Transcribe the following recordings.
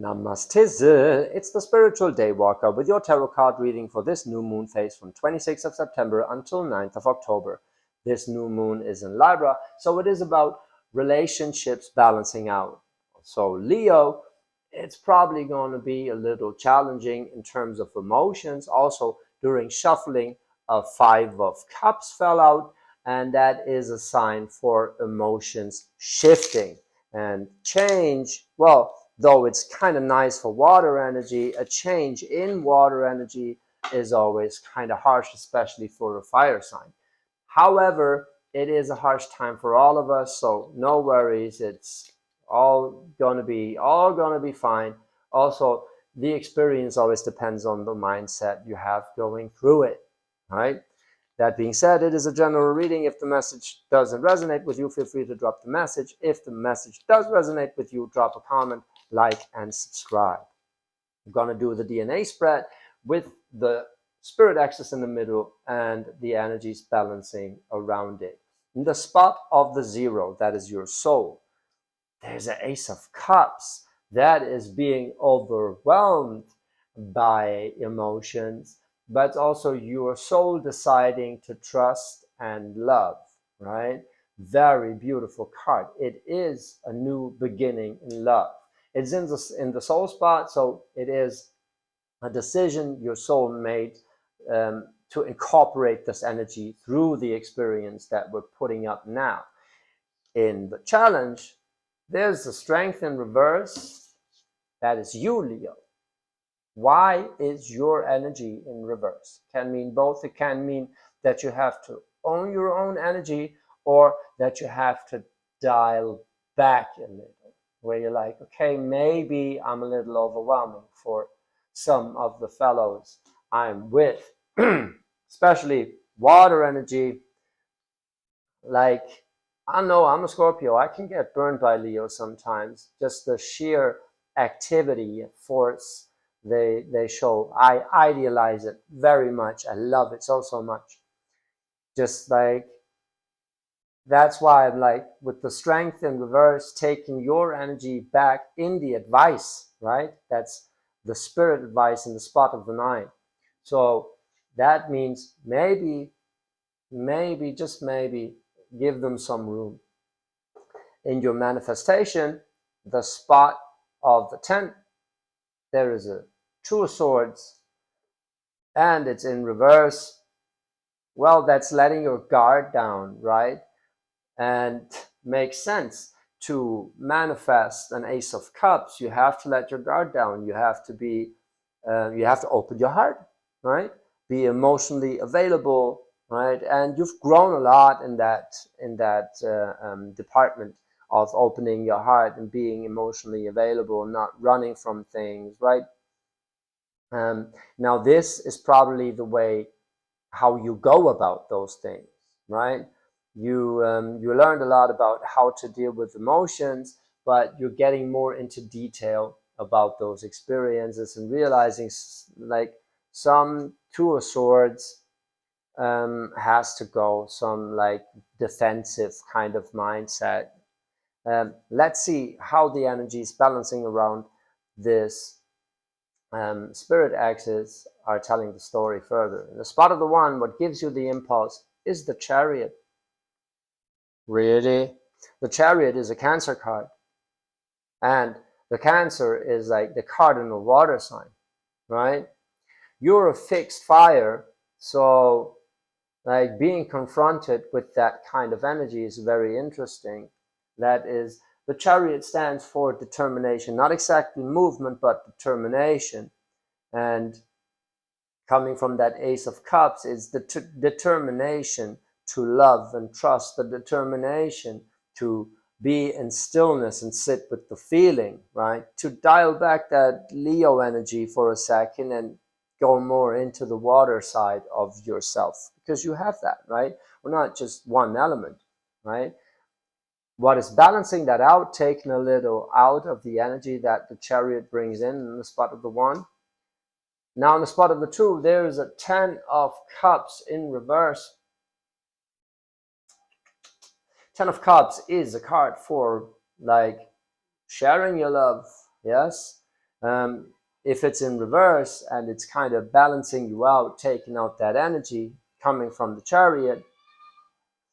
Namaste. It's the Spiritual Daywalker with your tarot card reading for this new moon phase from 26th of September until 9th of October. This new moon is in Libra, so it is about relationships balancing out. So Leo, it's probably going to be a little challenging in terms of emotions. Also, during shuffling, a Five of Cups fell out, and that is a sign for emotions shifting and change. Well, though it's kind of nice for water energy, a change in water energy is always kind of harsh, especially for a fire sign. However, it is a harsh time for all of us, so no worries. It's all gonna be fine. Also, the experience always depends on the mindset you have going through it, right? That being said, it is a general reading. If the message doesn't resonate with you, feel free to drop the message. If the message does resonate with you, drop a comment, like, and subscribe. I'm going to do the DNA spread with the spirit axis in the middle and the energies balancing around it. In the spot of the 0, that is your soul, there's an Ace of Cups. That is being overwhelmed by emotions, but also your soul deciding to trust and love, right? Very beautiful card. It is a new beginning in love. It's in the soul spot, so it is a decision your soul made to incorporate this energy through the experience that we're putting up now. In the challenge, there's the Strength in reverse. That is you, Leo. Why is your energy in reverse? It can mean both. It can mean that you have to own your own energy, or that you have to dial back a little, where you're like, okay, maybe I'm a little overwhelming for some of the fellows I'm with, especially water energy. Like, I know I'm a Scorpio. I can get burned by Leo sometimes. Just the sheer activity, force they show. I idealize it very much. I love it so much. Just like, that's why I'm like, with the Strength in reverse, taking your energy back in the advice, right? That's the spirit advice in the spot of the 9. So that means maybe, just maybe, give them some room. In your manifestation, the spot of the 10, there is a Two of Swords, and it's in reverse. Well, that's letting your guard down, right? And makes sense. To manifest an Ace of Cups, you have to let your guard down. You have to be, you have to open your heart, right? Be emotionally available, right? And you've grown a lot in that department of opening your heart and being emotionally available, not running from things, right? Now this is probably the way how you go about those things, right? You learned a lot about how to deal with emotions, but you're getting more into detail about those experiences and realizing, like, some Two of Swords has to go, some like defensive kind of mindset. Let's see how the energy is balancing around this spirit axis are telling the story further. In the spot of the 1, what gives you the impulse is the Chariot. Really? The Chariot is a Cancer card. And the Cancer is like the cardinal water sign, right? You're a fixed fire, so like being confronted with that kind of energy is very interesting. That is, the Chariot stands for determination, not exactly movement, but determination. And coming from that Ace of Cups is the determination to love and trust, the determination to be in stillness and sit with the feeling, right? To dial back that Leo energy for a second and go more into the water side of yourself, because you have that, right? We're not just one element, right? What is balancing that out, taking a little out of the energy that the Chariot brings in the spot of the 1. Now in the spot of the 2, there is a 10 of Cups in reverse. 10 of Cups is a card for like sharing your love, yes? If it's in reverse and it's kind of balancing you out, taking out that energy coming from the Chariot,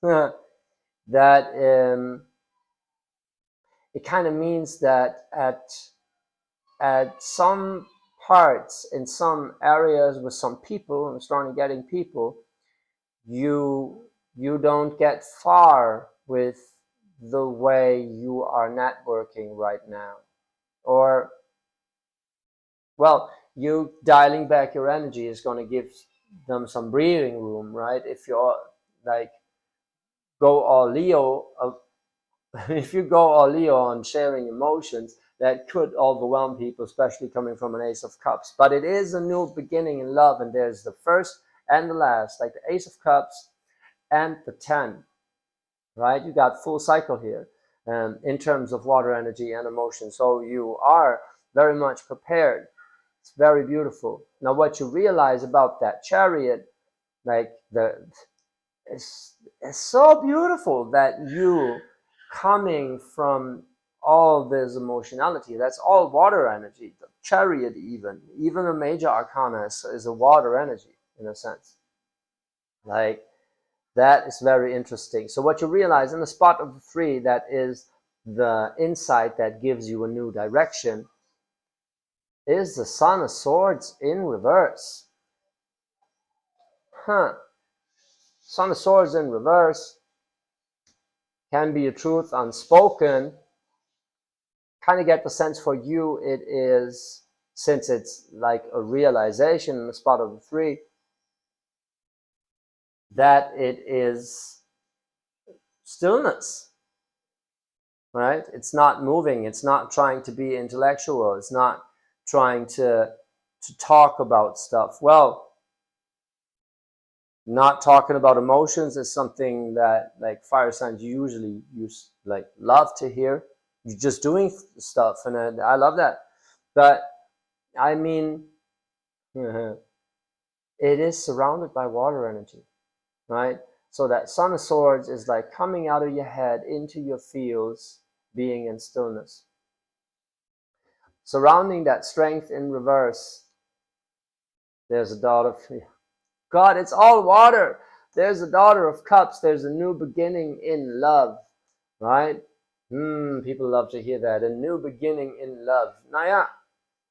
that it kind of means that at some parts, in some areas with some people, and starting getting people, you don't get far with the way you are networking right now. Or, well, you dialing back your energy is going to give them some breathing room, right? If you're like go all Leo, if you go all Leo on sharing emotions, that could overwhelm people, especially coming from an Ace of Cups. But it is a new beginning in love, and there's the first and the last, like the Ace of Cups and the 10, right? You got full cycle here in terms of water energy and emotion. So you are very much prepared. It's very beautiful. Now, what you realize about that Chariot, like it's so beautiful that you coming from all this emotionality, that's all water energy. The Chariot, even a major arcana is a water energy in a sense. Like, that is very interesting. So what you realize in the spot of the 3, that is the insight that gives you a new direction, is the Son of Swords in reverse. Son of Swords in reverse can be a truth unspoken. Kind of get the sense for you it is, since it's like a realization in the spot of the 3, that it is stillness, right? It's not moving. It's not trying to be intellectual. It's not trying to talk about stuff. Well, not talking about emotions is something that like fire signs usually love to hear. You're just doing stuff, and I love that. But I mean, it is surrounded by water energy, right? So that Son of Swords is like coming out of your head into your fields, being in stillness. Surrounding that strength in reverse, there's a daughter of God, it's all water. There's a Daughter of Cups. There's a new beginning in love, right? People love to hear that. A new beginning in love. Now, yeah,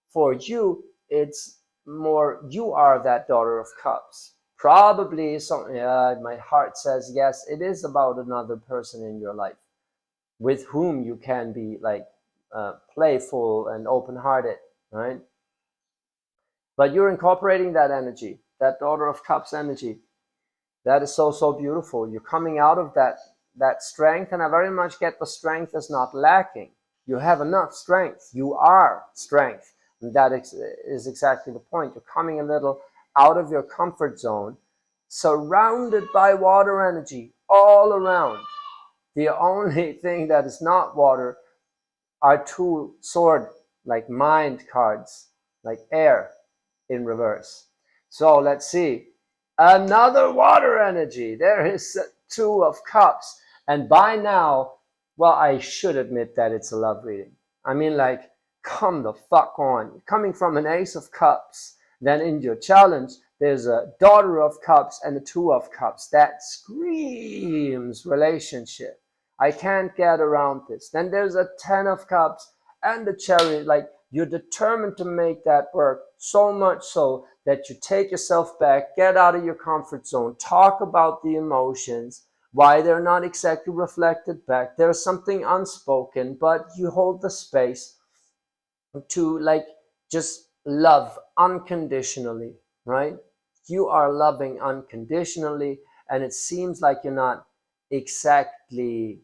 for you, it's more, you are that Daughter of Cups. Probably something, my heart says yes, it is about another person in your life with whom you can be like playful and open-hearted, right? But you're incorporating that energy, that Daughter of Cups energy. That is so, so beautiful. You're coming out of that strength, and I very much get the strength is not lacking. You have enough strength. You are strength. And that is exactly the point. You're coming a little out of your comfort zone, surrounded by water energy all around. The only thing that is not water are 2 sword, like mind cards, like air in reverse. So let's see. Another water energy. There is 2 of Cups. And by now, well, I should admit that it's a love reading. I mean, like, come the fuck on. Coming from an Ace of Cups, then in your challenge, there's a Daughter of Cups and a 2 of Cups. That screams relationship. I can't get around this. Then there's a 10 of Cups and the Chariot. Like, you're determined to make that work, so much so that you take yourself back, get out of your comfort zone, talk about the emotions, why they're not exactly reflected back. There's something unspoken, but you hold the space to like just love unconditionally, right? You are loving unconditionally, and it seems like you're not exactly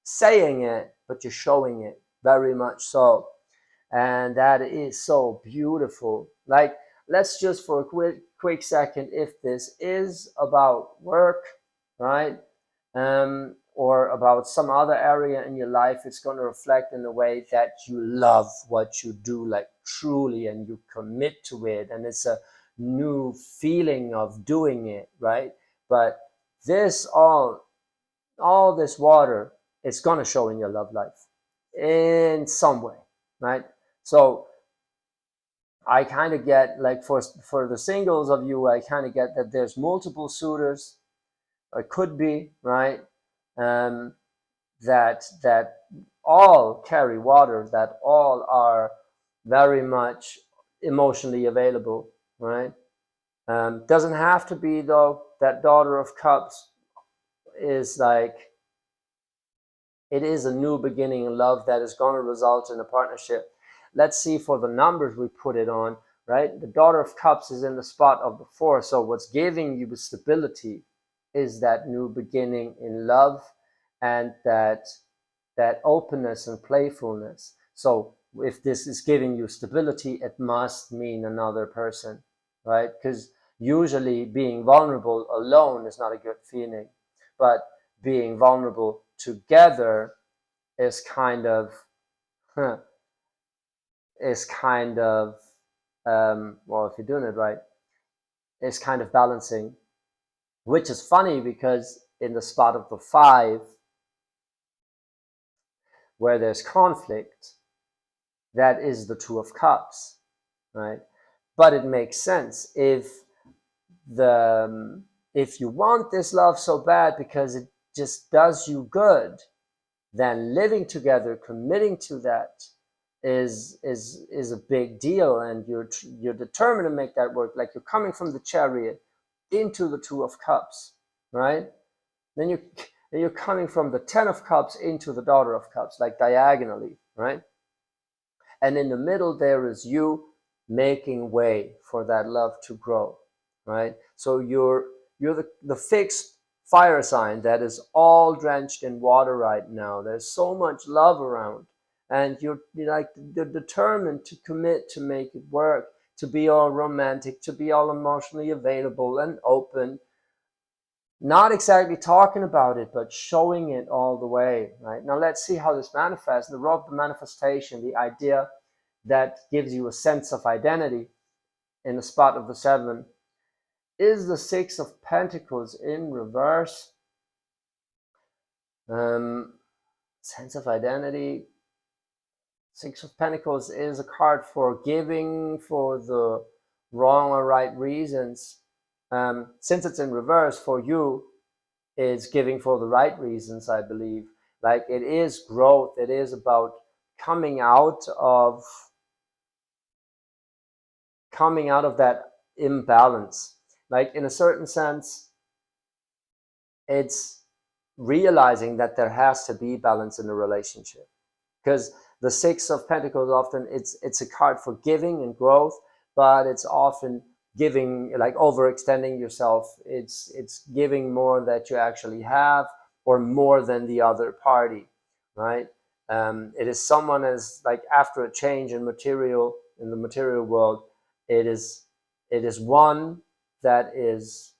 saying it, but you're showing it very much so. And that is so beautiful. Like, let's just for a quick second, if this is about work, right, or about some other area in your life, it's going to reflect in the way that you love what you do, like truly, and you commit to it, and it's a new feeling of doing it, right? But this all this water, it's going to show in your love life in some way, right? So I kind of get, like, for the singles of you, I kind of get that there's multiple suitors, or it could be, right? That all carry water, that all are very much emotionally available, right? Doesn't have to be, though. That Daughter of Cups is like, it is a new beginning in love that is going to result in a partnership. Let's see for the numbers we put it on, right? The Daughter of Cups is in the spot of the 4. So what's giving you the stability is that new beginning in love, and that openness and playfulness. So if this is giving you stability, it must mean another person, right? Because usually being vulnerable alone is not a good feeling, but being vulnerable together is kind of well, if you're doing it right, is kind of balancing, which is funny because in the spot of the 5, where there's conflict, that is the 2 of Cups, right? But it makes sense if you want this love so bad because it just does you good, then living together, committing to that is a big deal, and you're determined to make that work. Like, you're coming from the Chariot into the 2 of Cups, right? Then you're coming from the 10 of Cups into the Daughter of Cups, like diagonally, right? And in the middle there is you making way for that love to grow, right? So you're the fixed fire sign that is all drenched in water right now. There's so much love around, and you're determined to commit to make it work, to be all romantic, to be all emotionally available and open. Not exactly talking about it, but showing it all the way, right? Now let's see how this manifests. The role of the manifestation, the idea that gives you a sense of identity in the spot of the 7, is the 6 of Pentacles in reverse. Sense of identity. 6 of Pentacles is a card for giving for the wrong or right reasons. Since it's in reverse, for you, it's giving for the right reasons, I believe. Like, it is growth. It is about coming out of that imbalance. Like, in a certain sense, it's realizing that there has to be balance in a relationship, because the 6 of Pentacles, often it's a card for giving and growth, but it's often giving, like overextending yourself. It's giving more that you actually have, or more than the other party, right? It is someone as, like, after a change in the material world, it is one that is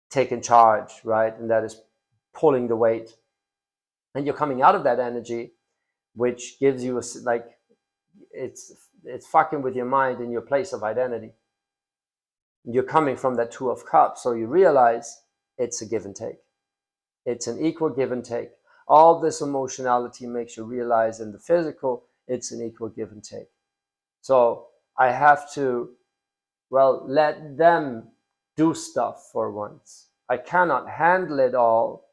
taking charge, right? And that is pulling the weight. And you're coming out of that energy, which gives you it's fucking with your mind in your place of identity. You're coming from that 2 of Cups, so you realize it's a give and take. It's an equal give and take. All this emotionality makes you realize in the physical, it's an equal give and take. So I have to, well, let them do stuff for once. I cannot handle it all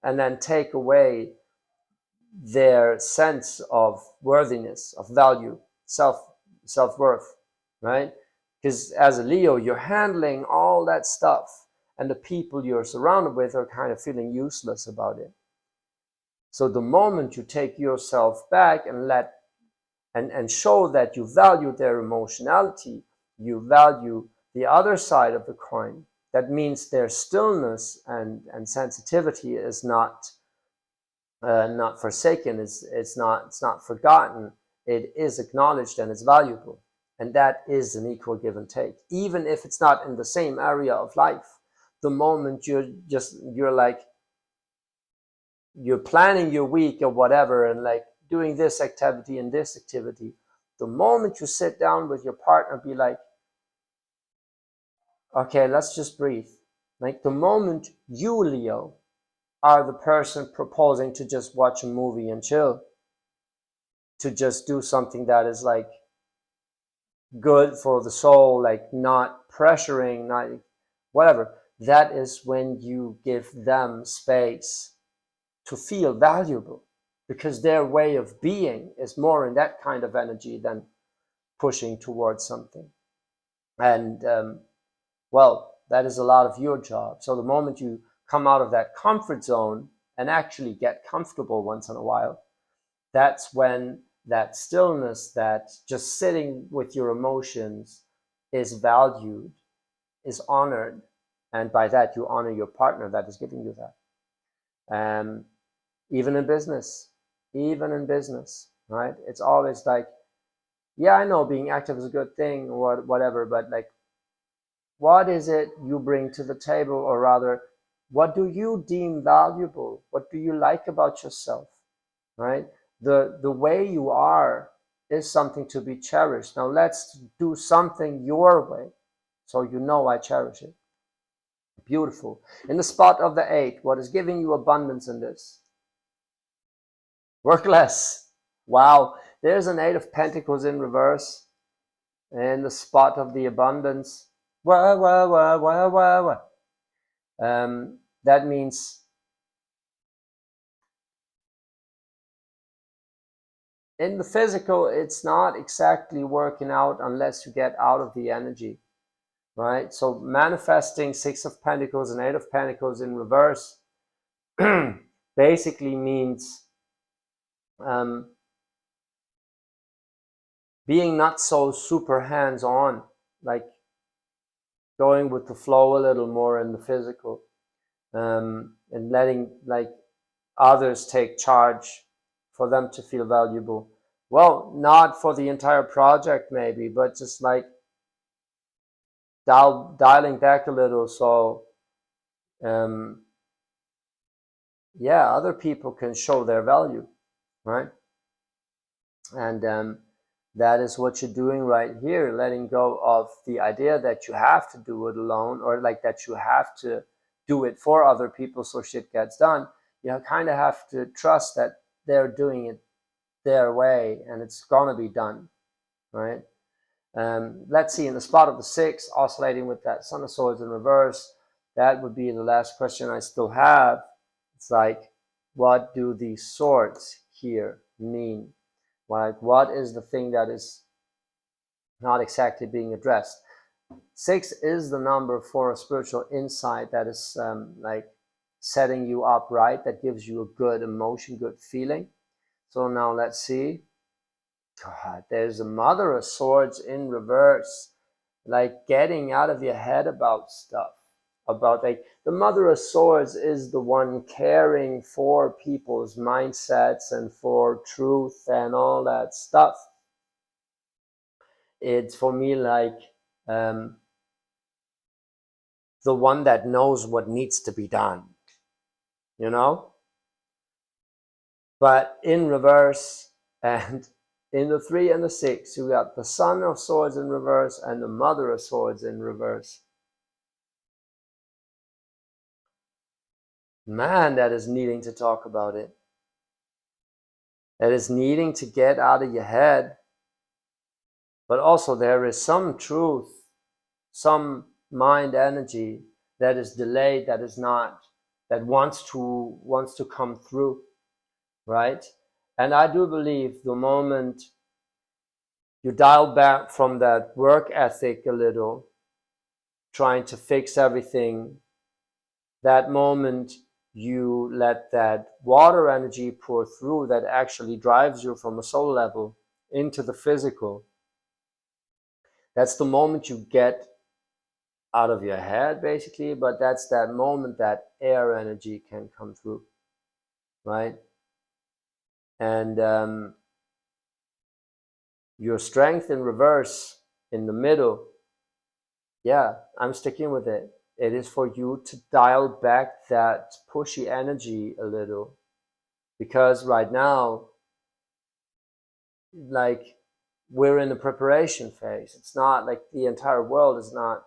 and then take away their sense of worthiness, of value, self-worth, right? Because as a Leo, you're handling all that stuff, and the people you're surrounded with are kind of feeling useless about it. So the moment you take yourself back and show that you value their emotionality, you value the other side of the coin, that means their stillness and sensitivity is not forsaken. It's not forgotten. It is acknowledged, and it's valuable, and that is an equal give and take, even if it's not in the same area of life. The moment you're like, you're planning your week or whatever, and like doing this activity and this activity, the moment you sit down with your partner, be like, okay, let's just breathe. Like, the moment you, Leo, are the person proposing to just watch a movie and chill, to just do something that is like good for the soul, like not pressuring, not whatever, that is when you give them space to feel valuable, because their way of being is more in that kind of energy than pushing towards something. And well, that is a lot of your job. So the moment you come out of that comfort zone and actually get comfortable once in a while, that's when that stillness, that just sitting with your emotions, is valued, is honored, and by that you honor your partner that is giving you that. Even in business, right? It's always like, yeah, I know being active is a good thing or whatever, but like, what is it you bring to the table, or rather, what do you deem valuable? What do you like about yourself, right? The way you are is something to be cherished. Now let's do something your way, so you know I cherish it. Beautiful. In the spot of the 8, what is giving you abundance in this? Work less. Wow, there's an 8 of Pentacles in reverse in the spot of the abundance. That means in the physical, it's not exactly working out unless you get out of the energy, right? So manifesting 6 of Pentacles and 8 of Pentacles in reverse basically means being not so super hands-on, like going with the flow a little more in the physical, and letting like others take charge for them to feel valuable. Well, not for the entire project maybe, but just like dialing back a little, so yeah, other people can show their value, right? And that is what you're doing right here, letting go of the idea that you have to do it alone, or like that you have to do it for other people so shit gets done. You kind of have to trust that they're doing it their way and it's gonna be done, right? Let's see, in the spot of the 6, oscillating with that Son of Swords in reverse, that would be the last question I still have. It's like, what do these swords here mean? Like, what is the thing that is not exactly being addressed? 6 is the number for a spiritual insight that is like setting you up right, that gives you a good emotion, good feeling. So now let's see. God, there's a Mother of Swords in reverse, like getting out of your head about stuff. About like the Mother of Swords is the one caring for people's mindsets and for truth and all that stuff. It's for me like the one that knows what needs to be done, you know? But in reverse, and in the 3 and the 6, you got the Son of Swords in reverse and the Mother of Swords in reverse. Man, that is needing to talk about it. That is needing to get out of your head. But also there is some truth, some mind energy that is delayed, that is not, that wants to come through, right? And I do believe the moment you dial back from that work ethic a little, trying to fix everything, that moment you let that water energy pour through that actually drives you from a soul level into the physical. That's the moment you get out of your head, basically, but that's that moment that air energy can come through, right? And your strength in reverse in the middle, yeah, I'm sticking with it. It is for you to dial back that pushy energy a little, because right now, like, we're in the preparation phase. It's not like the entire world is not,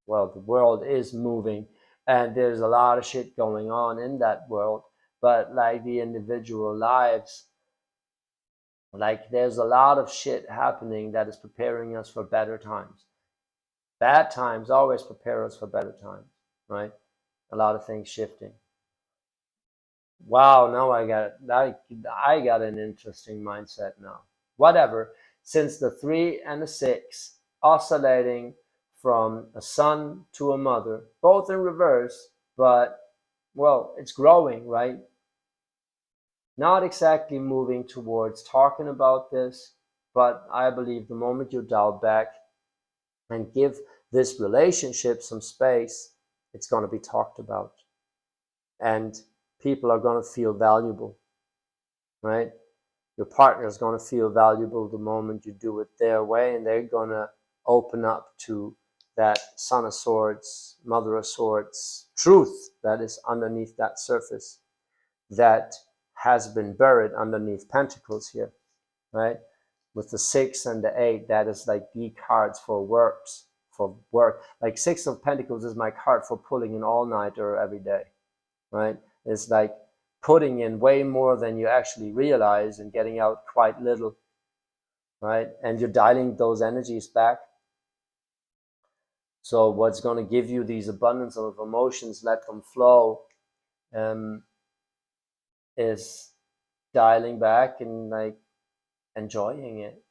well, the world is moving and there's a lot of shit going on in that world, but like the individual lives Like there's a lot of shit happening that is preparing us for better times. Bad times always prepare us for better times, right? A lot of things shifting. Wow, now I got an interesting mindset now. Whatever, since the 3 and the 6 oscillating from a son to a mother, both in reverse, but well, it's growing, right? Not exactly moving towards talking about this, but I believe the moment you dial back and give this relationship some space, it's going to be talked about. And people are going to feel valuable, right? Your partner is going to feel valuable the moment you do it their way, and they're going to open up to that Son of Swords, Mother of Swords truth that is underneath that surface, that has been buried underneath Pentacles here, right? With the 6 and the 8, that is like the cards for works, for work. Like 6 of Pentacles is my card for pulling an all-nighter every day, right? It's like putting in way more than you actually realize and getting out quite little, right? And you're dialing those energies back. So what's going to give you these abundance of emotions, let them flow, is dialing back and like enjoying it.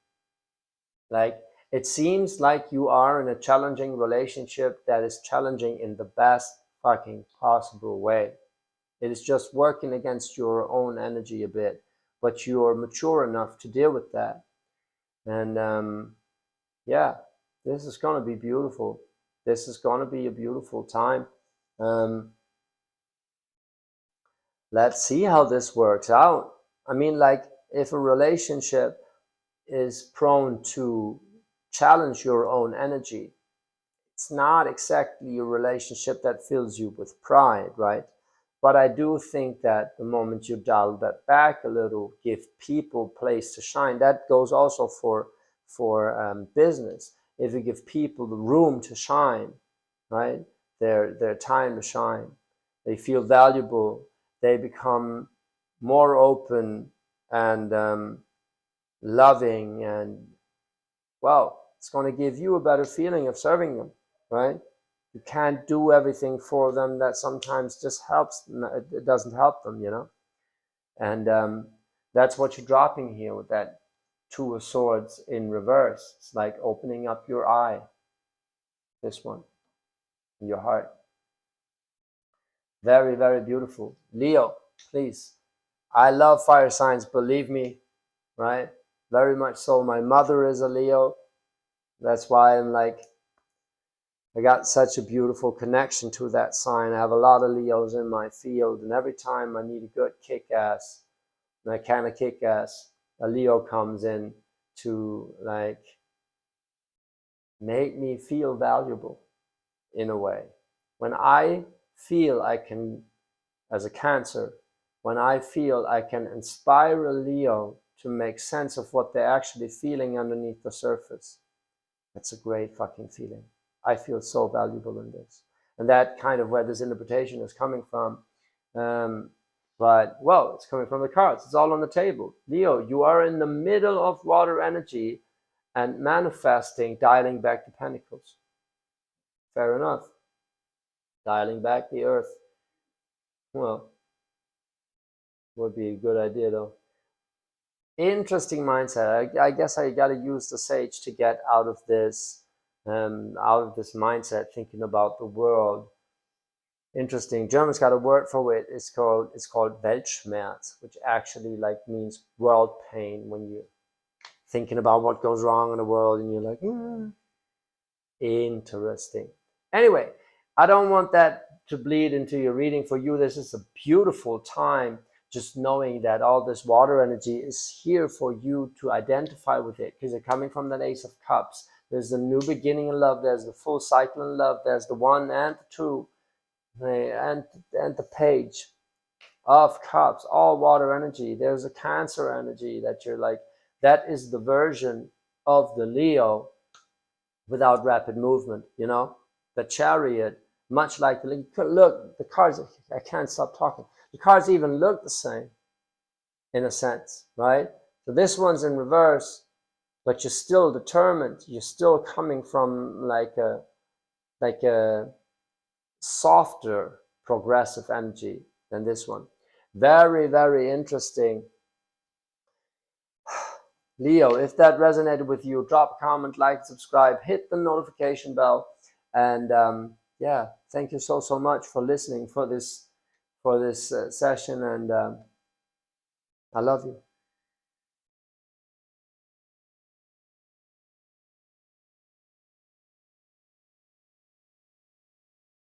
Like it seems like you are in a challenging relationship that is challenging in the best fucking possible way. It is just working against your own energy a bit, but you're mature enough to deal with that. And yeah, this is going to be beautiful. This is going to be a beautiful time. Let's see how this works out. I mean, like, if a relationship is prone to challenge your own energy, it's not exactly a relationship that fills you with pride, right? But I do think that the moment you dial that back a little, give people place to shine. That goes also for business. If you give people the room to shine, right, their time to shine, they feel valuable. They become more open and loving, and well, it's going to give you a better feeling of serving them, right? You can't do everything for them. That sometimes just helps. It doesn't help them, you know. And that's what you're dropping here with that 2 of Swords in reverse. It's like opening up your eye, this one, in your heart. Very, very beautiful. Leo, please. I love fire signs, believe me, right? Very much so. My mother is a Leo. That's why I'm like, I got such a beautiful connection to that sign. I have a lot of Leos in my field, and every time I need a good kick-ass, and I kind of kick-ass, a Leo comes in to like make me feel valuable in a way. When I feel I can, as a Cancer, when I feel I can inspire a Leo to make sense of what they're actually feeling underneath the surface, that's a great fucking feeling. I feel so valuable in this. And that kind of where this interpretation is coming from. But, well, it's coming from the cards. It's all on the table. Leo, you are in the middle of water energy and manifesting, dialing back the Pentacles. Fair enough. Dialing back the Earth. Well, would be a good idea, though. Interesting mindset. I guess I got to use the Sage to get out of this mindset, thinking about the world. Interesting. German's got a word for it. It's called Weltschmerz, which actually like means world pain. When you're thinking about what goes wrong in the world and you're like, interesting. Anyway, I don't want that to bleed into your reading. For you, this is a beautiful time, just knowing that all this water energy is here for you to identify with it, because you're coming from that Ace of Cups. There's a new beginning in love. There's the full cycle in love. There's the 1 and the 2. And the Page of Cups, all water energy. There's a Cancer energy that you're like, that is the version of the Leo without rapid movement, you know? The Chariot, much like the, look, the cards, I can't stop talking. The cards even look the same, in a sense, right? So this one's in reverse, but you're still determined. You're still coming from like a softer, progressive energy than this one. Very, very interesting. Leo, if that resonated with you, drop a comment, like, subscribe, hit the notification bell, and yeah, thank you so much for listening for this session, and I love you.